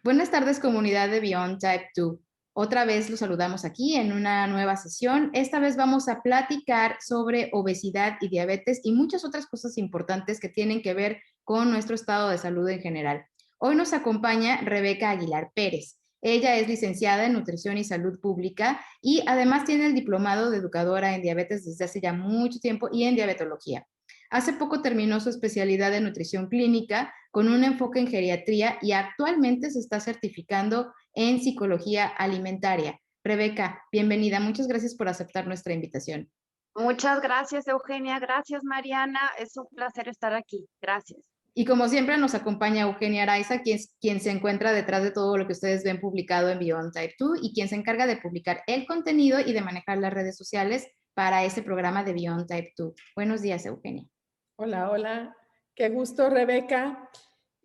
Buenas tardes, comunidad de Beyond Type 2. Otra vez los saludamos aquí en una nueva sesión. Esta vez vamos a platicar sobre obesidad y diabetes y muchas otras cosas importantes que tienen que ver con nuestro estado de salud en general. Hoy nos acompaña Rebeca Aguilar Pérez. Ella es licenciada en Nutrición y Salud Pública y además tiene el diplomado de educadora en diabetes desde hace ya mucho tiempo y en diabetología. Hace poco terminó su especialidad en nutrición clínica con un enfoque en geriatría y actualmente se está certificando en psicología alimentaria. Rebeca, bienvenida. Muchas gracias por aceptar nuestra invitación. Muchas gracias, Eugenia. Gracias, Mariana. Es un placer estar aquí. Gracias. Y como siempre nos acompaña Eugenia Araiza, quien se encuentra detrás de todo lo que ustedes ven publicado en Beyond Type 2 y quien se encarga de publicar el contenido y de manejar las redes sociales para este programa de Beyond Type 2. Buenos días, Eugenia. Hola, hola. Qué gusto, Rebeca.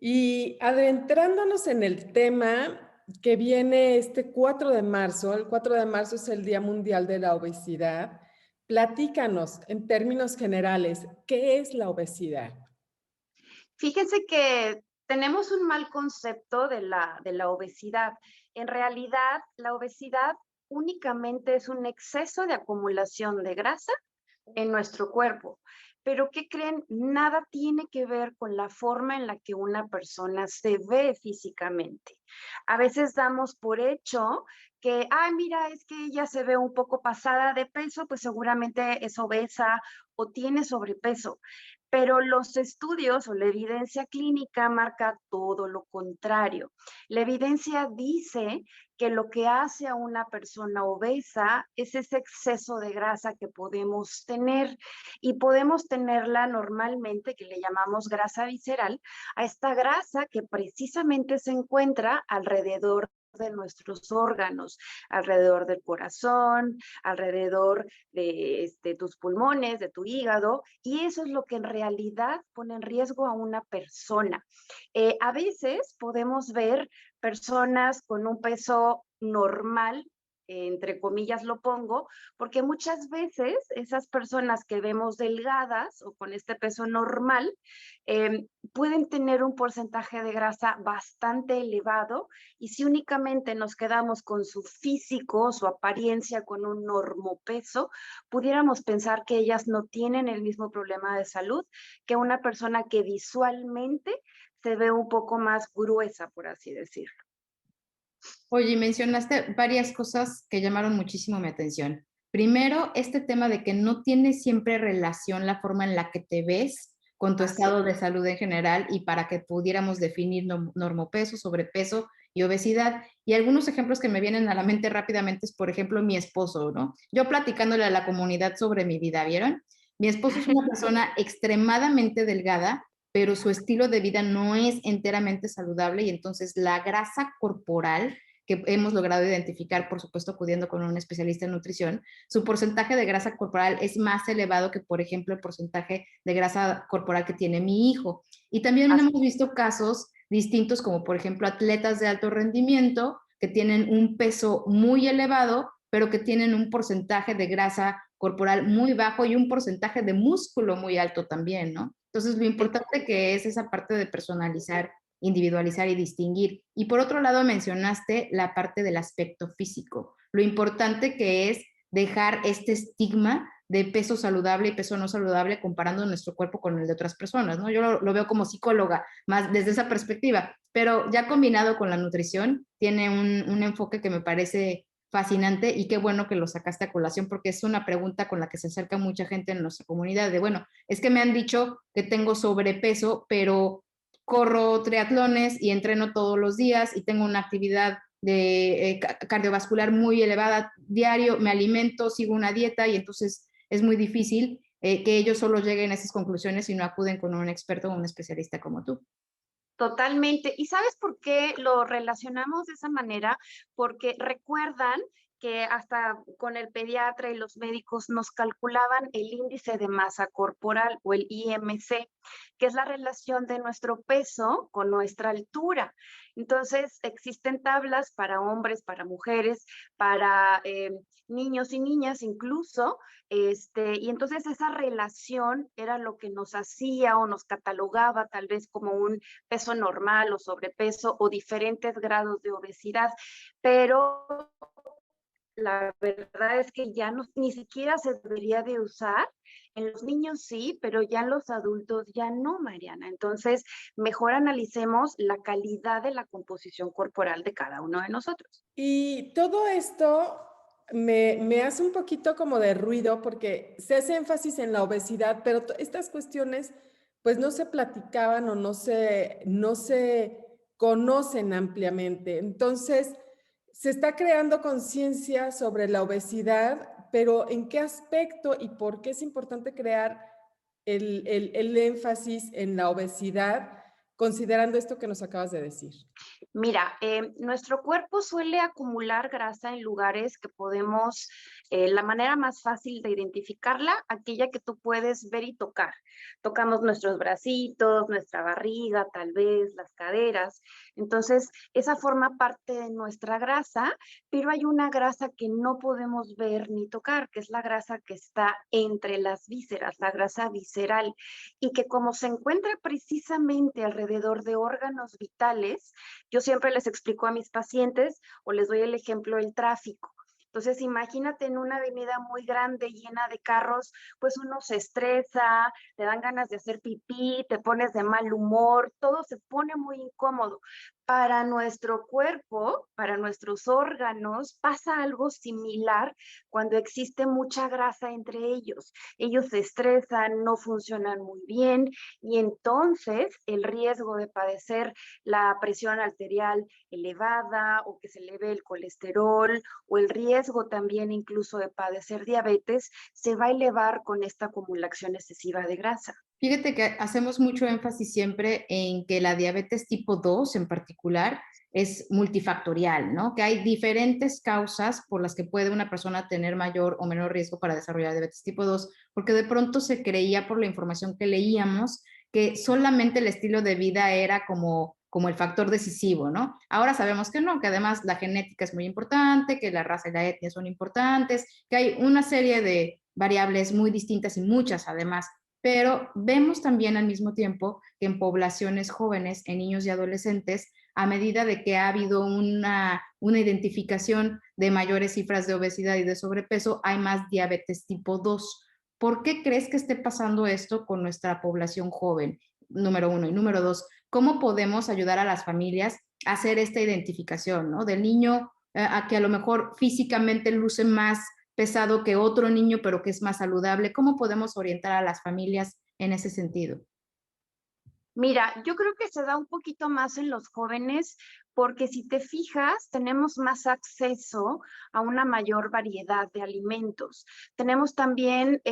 Y adentrándonos en el tema que viene este 4 de marzo, el 4 de marzo es el Día Mundial de la Obesidad. Platícanos en términos generales, ¿qué es la obesidad? Fíjense que tenemos un mal concepto de la obesidad. En realidad, la obesidad únicamente es un exceso de acumulación de grasa en nuestro cuerpo. Pero ¿qué creen? Nada tiene que ver con la forma en la que una persona se ve físicamente. A veces damos por hecho que, ay, mira, es que ella se ve un poco pasada de peso, pues seguramente es obesa o tiene sobrepeso. Pero los estudios o la evidencia clínica marca todo lo contrario. La evidencia dice que lo que hace a una persona obesa es ese exceso de grasa que podemos tener y podemos tenerla normalmente, que le llamamos grasa visceral, a esta grasa que precisamente se encuentra alrededor de nuestros órganos, alrededor del corazón, alrededor de tus pulmones, de tu hígado, y eso es lo que en realidad pone en riesgo a una persona. A veces podemos ver personas con un peso normal, entre comillas lo pongo, porque muchas veces esas personas que vemos delgadas o con este peso normal pueden tener un porcentaje de grasa bastante elevado, y si únicamente nos quedamos con su físico, su apariencia, con un normopeso, pudiéramos pensar que ellas no tienen el mismo problema de salud que una persona que visualmente se ve un poco más gruesa, por así decirlo. Oye, mencionaste varias cosas que llamaron muchísimo mi atención. Primero, este tema de que no tiene siempre relación la forma en la que te ves con tu estado de salud en general y para que pudiéramos definir normopeso, sobrepeso y obesidad. Y algunos ejemplos que me vienen a la mente rápidamente es, por ejemplo, mi esposo, ¿no? Yo platicándole a la comunidad sobre mi vida, ¿vieron? Mi esposo es una persona extremadamente delgada, pero su estilo de vida no es enteramente saludable y entonces la grasa corporal que hemos logrado identificar, por supuesto, acudiendo con un especialista en nutrición, su porcentaje de grasa corporal es más elevado que, por ejemplo, el porcentaje de grasa corporal que tiene mi hijo. Y también hemos visto casos distintos, como por ejemplo atletas de alto rendimiento que tienen un peso muy elevado, pero que tienen un porcentaje de grasa corporal muy bajo y un porcentaje de músculo muy alto también, ¿no? Entonces, lo importante que es esa parte de personalizar, individualizar y distinguir. Y por otro lado, mencionaste la parte del aspecto físico, lo importante que es dejar este estigma de peso saludable y peso no saludable comparando nuestro cuerpo con el de otras personas, ¿no? Yo lo veo como psicóloga, más desde esa perspectiva, pero ya combinado con la nutrición, tiene un enfoque que me parece fascinante y qué bueno que lo sacaste a colación porque es una pregunta con la que se acerca mucha gente en nuestra comunidad de, bueno, es que me han dicho que tengo sobrepeso, pero corro triatlones y entreno todos los días y tengo una actividad de cardiovascular muy elevada diario, me alimento, sigo una dieta y entonces es muy difícil que ellos solo lleguen a esas conclusiones y no acuden con un experto o un especialista como tú. Totalmente. ¿Y sabes por qué lo relacionamos de esa manera? Porque recuerdan que hasta con el pediatra y los médicos nos calculaban el índice de masa corporal o el IMC, que es la relación de nuestro peso con nuestra altura. Entonces, existen tablas para hombres, para mujeres, para niños y niñas incluso, y entonces esa relación era lo que nos hacía o nos catalogaba tal vez como un peso normal o sobrepeso o diferentes grados de obesidad, pero la verdad es que ya no, ni siquiera se debería de usar. En los niños sí, pero ya en los adultos ya no, Mariana. Entonces, mejor analicemos la calidad de la composición corporal de cada uno de nosotros. Y todo esto me hace un poquito como de ruido porque se hace énfasis en la obesidad, pero estas cuestiones pues no se platicaban o no se conocen ampliamente. Entonces, se está creando conciencia sobre la obesidad, pero ¿en qué aspecto y por qué es importante crear el énfasis en la obesidad, considerando esto que nos acabas de decir? Mira, nuestro cuerpo suele acumular grasa en lugares que podemos, la manera más fácil de identificarla, aquella que tú puedes ver y tocar. Tocamos nuestros bracitos, nuestra barriga, tal vez las caderas. Entonces, esa forma parte de nuestra grasa, pero hay una grasa que no podemos ver ni tocar, que es la grasa que está entre las vísceras, la grasa visceral, y que como se encuentra precisamente alrededor de órganos vitales, yo siempre les explico a mis pacientes o les doy el ejemplo del tráfico. Entonces, imagínate en una avenida muy grande, llena de carros, pues uno se estresa, te dan ganas de hacer pipí, te pones de mal humor, todo se pone muy incómodo. Para nuestro cuerpo, para nuestros órganos, pasa algo similar cuando existe mucha grasa entre ellos. Ellos se estresan, no funcionan muy bien y entonces el riesgo de padecer la presión arterial elevada o que se eleve el colesterol o el riesgo también incluso de padecer diabetes se va a elevar con esta acumulación excesiva de grasa. Fíjate que hacemos mucho énfasis siempre en que la diabetes tipo 2 en particular es multifactorial, ¿no? Que hay diferentes causas por las que puede una persona tener mayor o menor riesgo para desarrollar diabetes tipo 2, porque de pronto se creía por la información que leíamos que solamente el estilo de vida era como el factor decisivo, ¿no? Ahora sabemos que no, que además la genética es muy importante, que la raza y la etnia son importantes, que hay una serie de variables muy distintas y muchas además, pero vemos también al mismo tiempo que en poblaciones jóvenes, en niños y adolescentes, a medida de que ha habido una identificación de mayores cifras de obesidad y de sobrepeso, hay más diabetes tipo 2. ¿Por qué crees que esté pasando esto con nuestra población joven? Número uno. Y número dos, ¿cómo podemos ayudar a las familias a hacer esta identificación, ¿no? Del niño a que a lo mejor físicamente luce más pesado que otro niño, pero que es más saludable? ¿Cómo podemos orientar a las familias en ese sentido? Mira, yo creo que se da un poquito más en los jóvenes porque si te fijas, tenemos más acceso a una mayor variedad de alimentos. Tenemos también,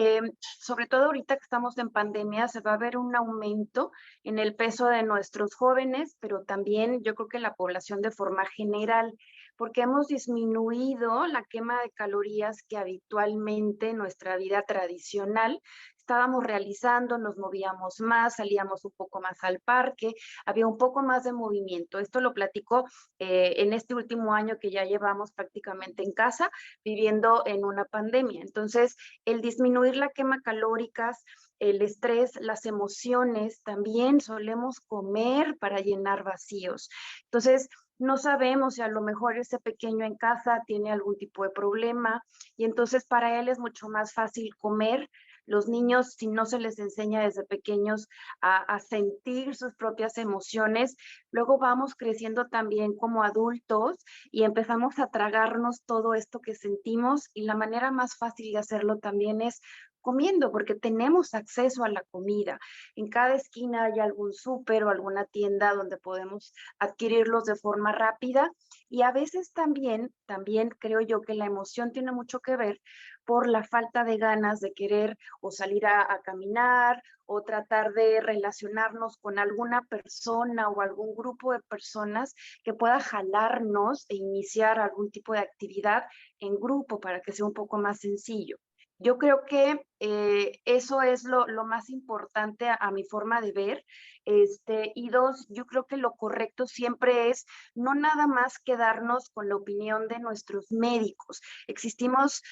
sobre todo ahorita que estamos en pandemia, se va a ver un aumento en el peso de nuestros jóvenes, pero también yo creo que la población de forma general, porque hemos disminuido la quema de calorías que habitualmente en nuestra vida tradicional estábamos realizando, nos movíamos más, salíamos un poco más al parque, había un poco más de movimiento. Esto lo platico en este último año que ya llevamos prácticamente en casa, viviendo en una pandemia. Entonces, el disminuir la quema calóricas, el estrés, las emociones, también solemos comer para llenar vacíos. Entonces, no sabemos si a lo mejor ese pequeño en casa tiene algún tipo de problema y entonces para él es mucho más fácil comer. Los niños, si no se les enseña desde pequeños a sentir sus propias emociones, luego vamos creciendo también como adultos y empezamos a tragarnos todo esto que sentimos y la manera más fácil de hacerlo también es comiendo, porque tenemos acceso a la comida. En cada esquina hay algún súper o alguna tienda donde podemos adquirirlos de forma rápida. Y a veces también creo yo que la emoción tiene mucho que ver por la falta de ganas de querer o salir a caminar o tratar de relacionarnos con alguna persona o algún grupo de personas que pueda jalarnos e iniciar algún tipo de actividad en grupo para que sea un poco más sencillo. Yo creo que eso es lo más importante a mi forma de ver. Y dos, yo creo que lo correcto siempre es no nada más quedarnos con la opinión de nuestros médicos. Existimos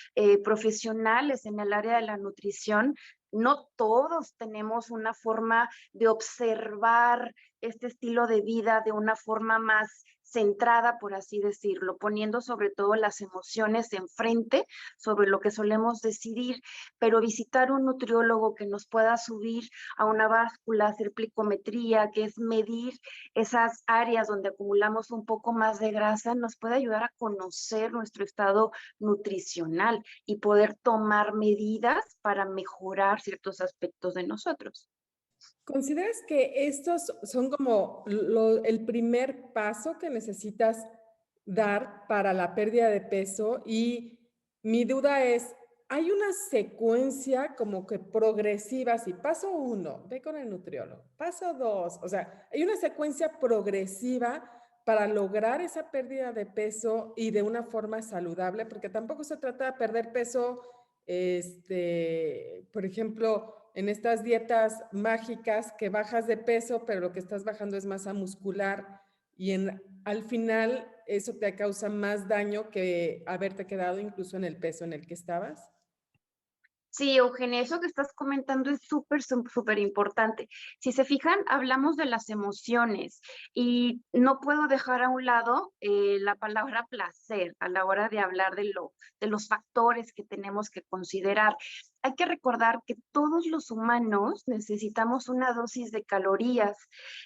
profesionales en el área de la nutrición. No todos tenemos una forma de observar este estilo de vida de una forma más centrada, por así decirlo, poniendo sobre todo las emociones enfrente sobre lo que solemos decidir, pero visitar un nutriólogo que nos pueda subir a una báscula, hacer plicometría, que es medir esas áreas donde acumulamos un poco más de grasa, nos puede ayudar a conocer nuestro estado nutricional y poder tomar medidas para mejorar ciertos aspectos de nosotros. ¿Consideras que estos son como el primer paso que necesitas dar para la pérdida de peso? Y mi duda es, ¿hay una secuencia como que progresiva? Si paso 1, ve con el nutriólogo. Paso 2, o sea, ¿hay una secuencia progresiva para lograr esa pérdida de peso y de una forma saludable? Porque tampoco se trata de perder peso, por ejemplo, en estas dietas mágicas que bajas de peso, pero lo que estás bajando es masa muscular y al final eso te causa más daño que haberte quedado incluso en el peso en el que estabas. Sí, Eugenia, eso que estás comentando es súper importante. Si se fijan, hablamos de las emociones y no puedo dejar a un lado la palabra placer a la hora de hablar de los factores que tenemos que considerar. Hay que recordar que todos los humanos necesitamos una dosis de calorías,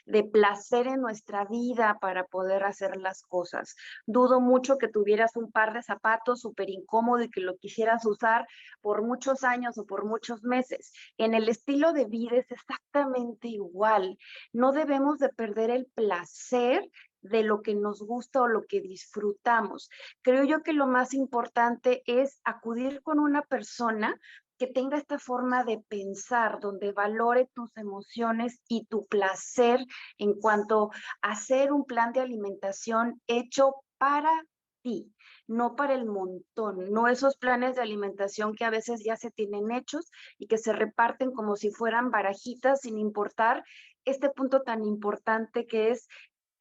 de placer en nuestra vida para poder hacer las cosas. Dudo mucho que tuvieras un par de zapatos súper incómodo y que lo quisieras usar por muchos años o por muchos meses. En el estilo de vida es exactamente igual. No debemos de perder el placer de lo que nos gusta o lo que disfrutamos. Creo yo que lo más importante es acudir con una persona que tenga esta forma de pensar, donde valore tus emociones y tu placer en cuanto a hacer un plan de alimentación hecho para ti, no para el montón, no esos planes de alimentación que a veces ya se tienen hechos y que se reparten como si fueran barajitas sin importar este punto tan importante que es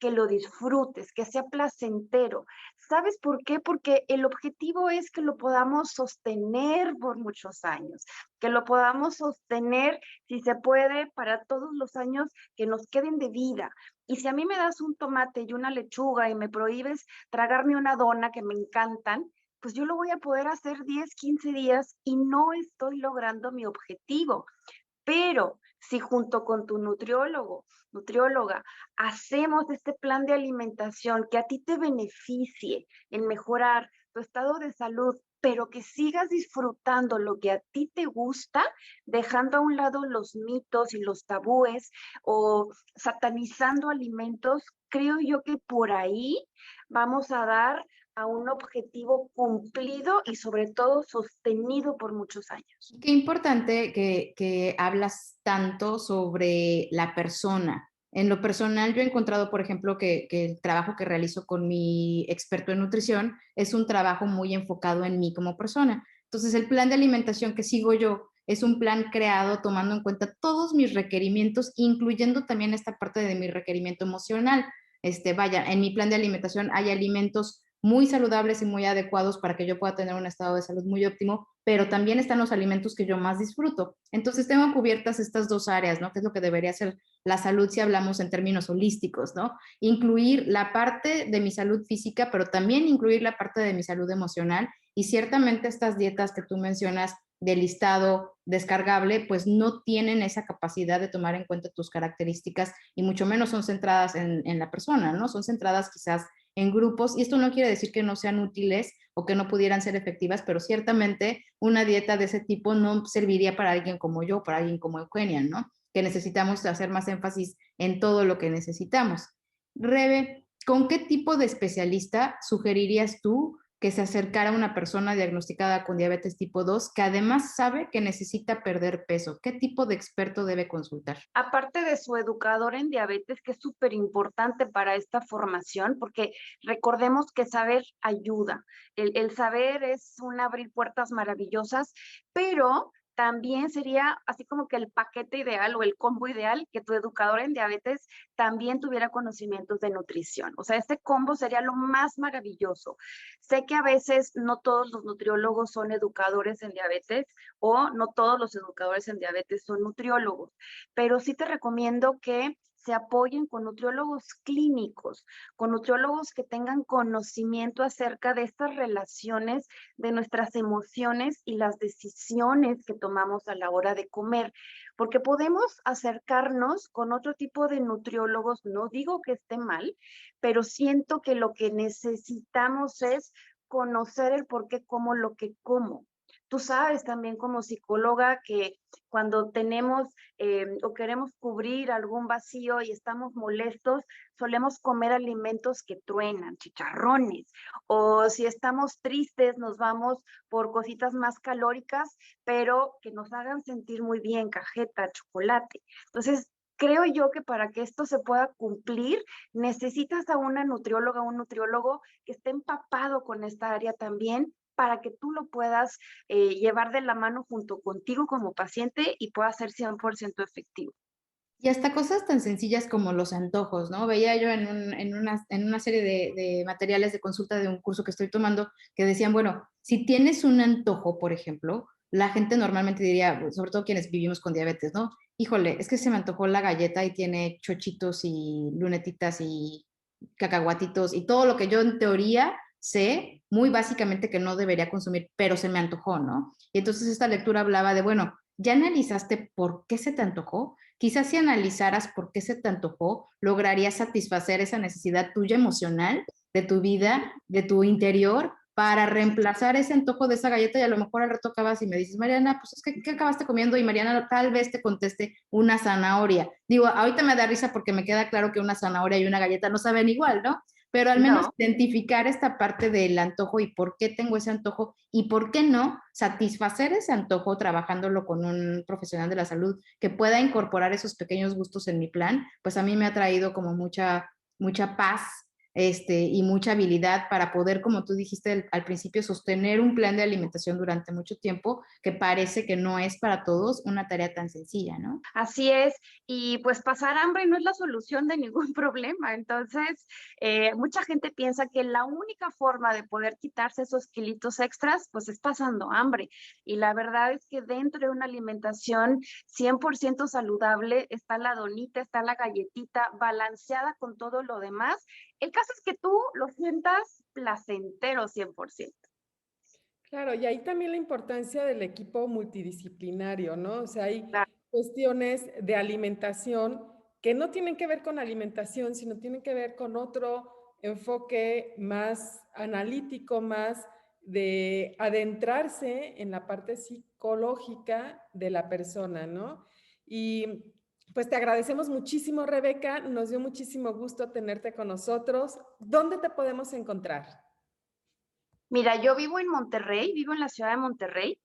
que lo disfrutes, que sea placentero. ¿Sabes por qué? Porque el objetivo es que lo podamos sostener por muchos años, que lo podamos sostener, si se puede, para todos los años que nos queden de vida. Y si a mí me das un tomate y una lechuga y me prohíbes tragarme una dona que me encantan, pues yo lo voy a poder hacer 10, 15 días y no estoy logrando mi objetivo. Pero si junto con tu nutrióloga, hacemos este plan de alimentación que a ti te beneficie en mejorar tu estado de salud, pero que sigas disfrutando lo que a ti te gusta, dejando a un lado los mitos y los tabúes o satanizando alimentos, creo yo que por ahí vamos a dar a un objetivo cumplido y sobre todo sostenido por muchos años. Qué importante que hablas tanto sobre la persona. En lo personal, yo he encontrado, por ejemplo, que el trabajo que realizo con mi experto en nutrición es un trabajo muy enfocado en mí como persona. Entonces, el plan de alimentación que sigo yo es un plan creado tomando en cuenta todos mis requerimientos, incluyendo también esta parte de mi requerimiento emocional. Vaya, en mi plan de alimentación hay alimentos muy saludables y muy adecuados para que yo pueda tener un estado de salud muy óptimo, pero también están los alimentos que yo más disfruto. Entonces tengo cubiertas estas dos áreas, ¿no? Que es lo que debería ser la salud si hablamos en términos holísticos, ¿no? Incluir la parte de mi salud física, pero también incluir la parte de mi salud emocional. Y ciertamente estas dietas que tú mencionas de listado descargable, pues no tienen esa capacidad de tomar en cuenta tus características y mucho menos son centradas en la persona, ¿no? Son centradas quizás en grupos, y esto no quiere decir que no sean útiles o que no pudieran ser efectivas, pero ciertamente una dieta de ese tipo no serviría para alguien como yo, para alguien como Eugenia, ¿no? Que necesitamos hacer más énfasis en todo lo que necesitamos. Rebe, ¿con qué tipo de especialista sugerirías tú que se acercara a una persona diagnosticada con diabetes tipo 2 que además sabe que necesita perder peso? ¿Qué tipo de experto debe consultar? Aparte de su educador en diabetes, que es súper importante para esta formación, porque recordemos que saber ayuda. El saber es un abrir puertas maravillosas, pero también sería así como que el paquete ideal o el combo ideal que tu educador en diabetes también tuviera conocimientos de nutrición. O sea, este combo sería lo más maravilloso. Sé que a veces no todos los nutriólogos son educadores en diabetes o no todos los educadores en diabetes son nutriólogos, pero sí te recomiendo que se apoyen con nutriólogos clínicos, con nutriólogos que tengan conocimiento acerca de estas relaciones de nuestras emociones y las decisiones que tomamos a la hora de comer, porque podemos acercarnos con otro tipo de nutriólogos, no digo que esté mal, pero siento que lo que necesitamos es conocer el por qué como lo que como. Tú sabes también como psicóloga que cuando tenemos o queremos cubrir algún vacío y estamos molestos, solemos comer alimentos que truenan, chicharrones, o si estamos tristes, nos vamos por cositas más calóricas, pero que nos hagan sentir muy bien, cajeta, chocolate. Entonces, creo yo que para que esto se pueda cumplir, necesitas a una nutrióloga, un nutriólogo que esté empapado con esta área también para que tú lo puedas llevar de la mano junto contigo como paciente y pueda ser 100% efectivo. Y hasta cosas tan sencillas como los antojos, ¿no? Veía yo en una serie de materiales de consulta de un curso que estoy tomando que decían, bueno, si tienes un antojo, por ejemplo, la gente normalmente diría, sobre todo quienes vivimos con diabetes, ¿no? Híjole, es que se me antojó la galleta y tiene chochitos y lunetitas y cacahuatitos y todo lo que yo en teoría sé muy básicamente que no debería consumir, pero se me antojó, ¿no? Y entonces esta lectura hablaba de, bueno, ¿ya analizaste por qué se te antojó? Quizás si analizaras por qué se te antojó, lograrías satisfacer esa necesidad tuya emocional, de tu vida, de tu interior, para reemplazar ese antojo de esa galleta y a lo mejor al rato acabas y me dices, Mariana, pues es que ¿qué acabaste comiendo? Y Mariana tal vez te conteste una zanahoria. Digo, ahorita me da risa porque me queda claro que una zanahoria y una galleta no saben igual, ¿no? Pero al menos No. identificar esta parte del antojo y por qué tengo ese antojo y por qué no satisfacer ese antojo trabajándolo con un profesional de la salud que pueda incorporar esos pequeños gustos en mi plan, pues a mí me ha traído como mucha paz y mucha habilidad para poder, como tú dijiste al principio, sostener un plan de alimentación durante mucho tiempo, que parece que no es para todos una tarea tan sencilla, ¿no? Así es, y pues pasar hambre no es la solución de ningún problema. Entonces, mucha gente piensa que la única forma de poder quitarse esos kilitos extras, pues es pasando hambre. Y la verdad es que dentro de una alimentación 100% saludable está la donita, está la galletita balanceada con todo lo demás. El caso es que tú lo sientas placentero 100%. Claro, y ahí también la importancia del equipo multidisciplinario, ¿no? O sea, hay Claro. cuestiones de alimentación que no tienen que ver con alimentación, sino tienen que ver con otro enfoque más analítico, más de adentrarse en la parte psicológica de la persona, ¿no? Y pues te agradecemos muchísimo, Rebeca, nos dio muchísimo gusto tenerte con nosotros. ¿Dónde te podemos encontrar? Mira, yo vivo en Monterrey, vivo en la ciudad de Monterrey.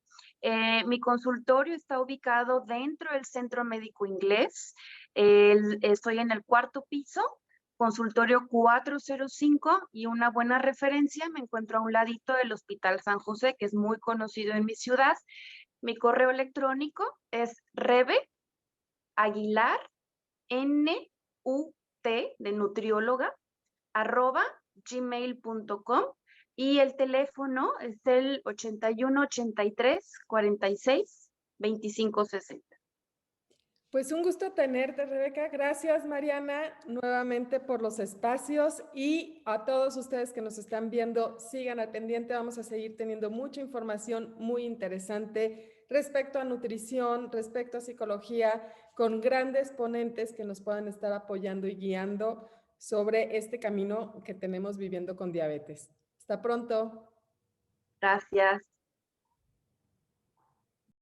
Mi consultorio está ubicado dentro del Centro Médico Inglés. Estoy en el cuarto piso, consultorio 405 y una buena referencia. Me encuentro a un ladito del Hospital San José, que es muy conocido en mi ciudad. Mi correo electrónico es rebeaguilar, N-U-T de nutrióloga, @gmail.com y el teléfono es el 81 83 46 25 60. Pues un gusto tenerte, Rebeca. Gracias, Mariana, nuevamente por los espacios y a todos ustedes que nos están viendo, sigan al pendiente. Vamos a seguir teniendo mucha información muy interesante respecto a nutrición, respecto a psicología, con grandes ponentes que nos puedan estar apoyando y guiando sobre este camino que tenemos viviendo con diabetes. Hasta pronto. Gracias.